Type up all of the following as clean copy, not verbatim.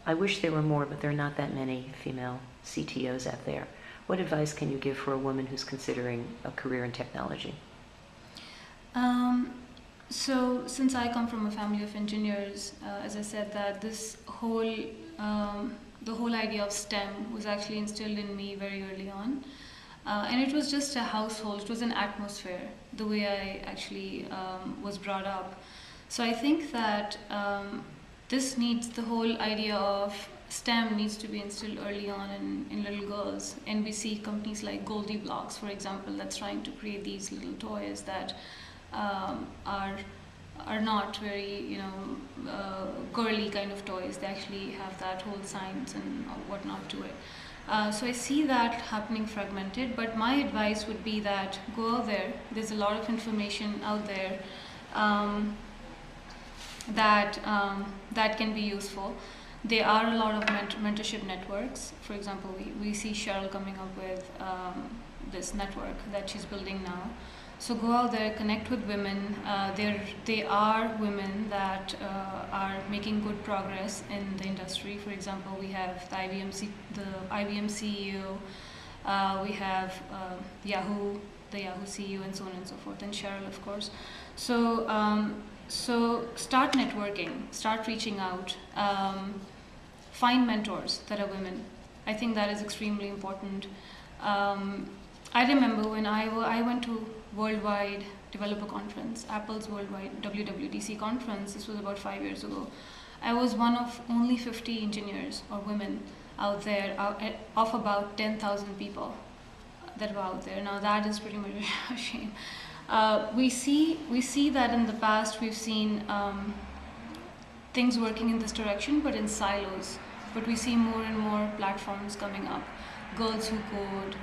I wish there were more, but there are not that many female CTOs out there. What advice can you give for a woman who's considering a career in technology? So since I come from a family of engineers, as I said, that this whole the whole idea of STEM was actually instilled in me very early on. And it was just a household, it was an atmosphere, the way I actually was brought up. So I think that the whole idea of STEM needs to be instilled early on in little girls. And we see companies like Goldie Blocks, for example, that's trying to create these little toys that are not very, girly kind of toys. They actually have that whole science and whatnot to it. So I see that happening fragmented, but my advice would be that go out there. There's a lot of information out there that can be useful. There are a lot of mentorship networks. For example, we see Cheryl coming up with this network that she's building now. So go out there, connect with women. They are women that are making good progress in the industry. For example, we have the IBM CEO, we have the Yahoo CEO, and so on and so forth, and Cheryl, of course. So start networking, start reaching out, find mentors that are women. I think that is extremely important. I remember when I went to Worldwide Developer Conference, Apple's Worldwide WWDC conference. This was about 5 years ago. I was one of only 50 engineers or women out there of about 10,000 people that were out there. Now that is pretty much a shame. We see that in the past we've seen things working in this direction, but in silos. But we see more and more platforms coming up, girls who code,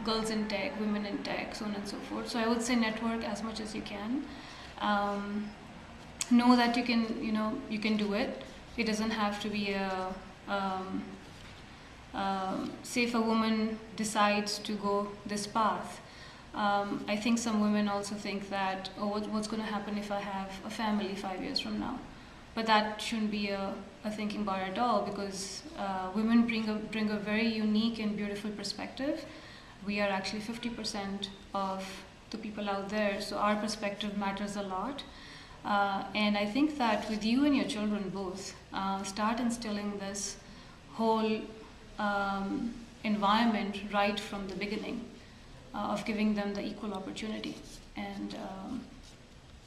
girls in tech, women in tech, so on and so forth. So I would say network as much as you can. Know that you can do it. It doesn't have to be say if a woman decides to go this path. I think some women also think that, what's going to happen if I have a family 5 years from now? But that shouldn't be a thinking bar at all, because women bring a very unique and beautiful perspective. We are actually 50% of the people out there, so our perspective matters a lot. And I think that with you and your children both, start instilling this whole environment right from the beginning, of giving them the equal opportunity. And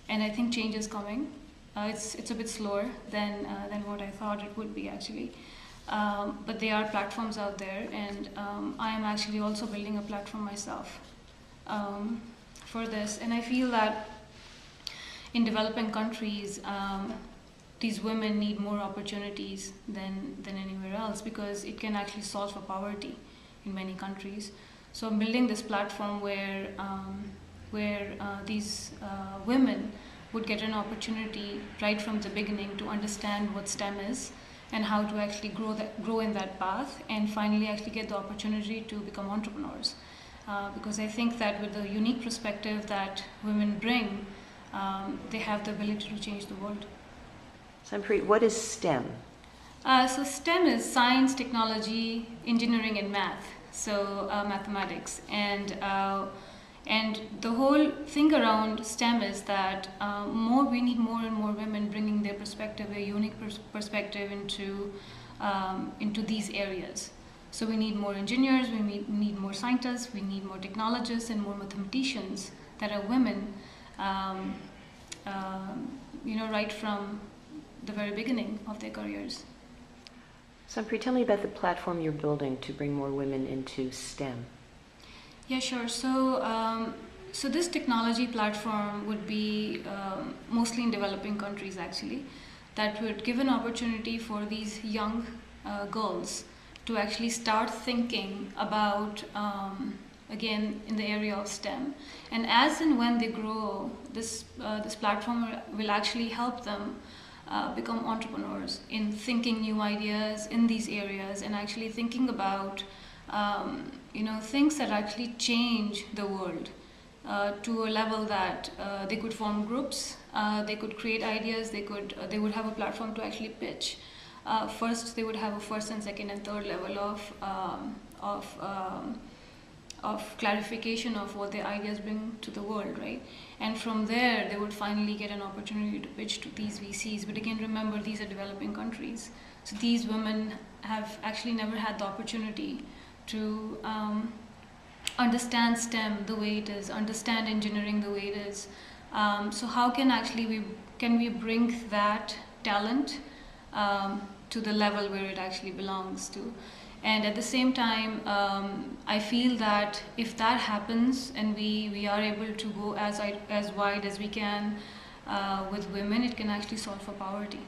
I think change is coming. It's a bit slower than what I thought it would be, actually. But there are platforms out there, and I am actually also building a platform myself for this. And I feel that in developing countries, these women need more opportunities than anywhere else, because it can actually solve for poverty in many countries. So I'm building this platform where these women would get an opportunity right from the beginning to understand what STEM is and how to actually grow in that path, and finally actually get the opportunity to become entrepreneurs. Because I think that with the unique perspective that women bring, they have the ability to change the world. Sonpreet, what is STEM? So STEM is science, technology, engineering, and math. So mathematics. And the whole thing around STEM is that we need more and more women bringing their perspective, their unique perspective into these areas. So we need more engineers, we need more scientists, we need more technologists, and more mathematicians that are women, right from the very beginning of their careers. Sonpreet, tell me about the platform you're building to bring more women into STEM. Yeah, sure. So this technology platform would be mostly in developing countries, actually, that would give an opportunity for these young girls to actually start thinking about, again, in the area of STEM. And as and when they grow, this platform will actually help them become entrepreneurs in thinking new ideas in these areas, and actually thinking about things that actually change the world to a level that they could form groups, they could create ideas, they would have a platform to actually pitch first they would have a first and second and third level of clarification of what their ideas bring to the world, right? And from there, they would finally get an opportunity to pitch to these VCs. But again, remember, these are developing countries. So these women have actually never had the opportunity to understand STEM the way it is, understand engineering the way it is. So how can we bring that talent to the level where it actually belongs to? And at the same time, I feel that if that happens and we are able to go as wide as we can with women, it can actually solve for poverty.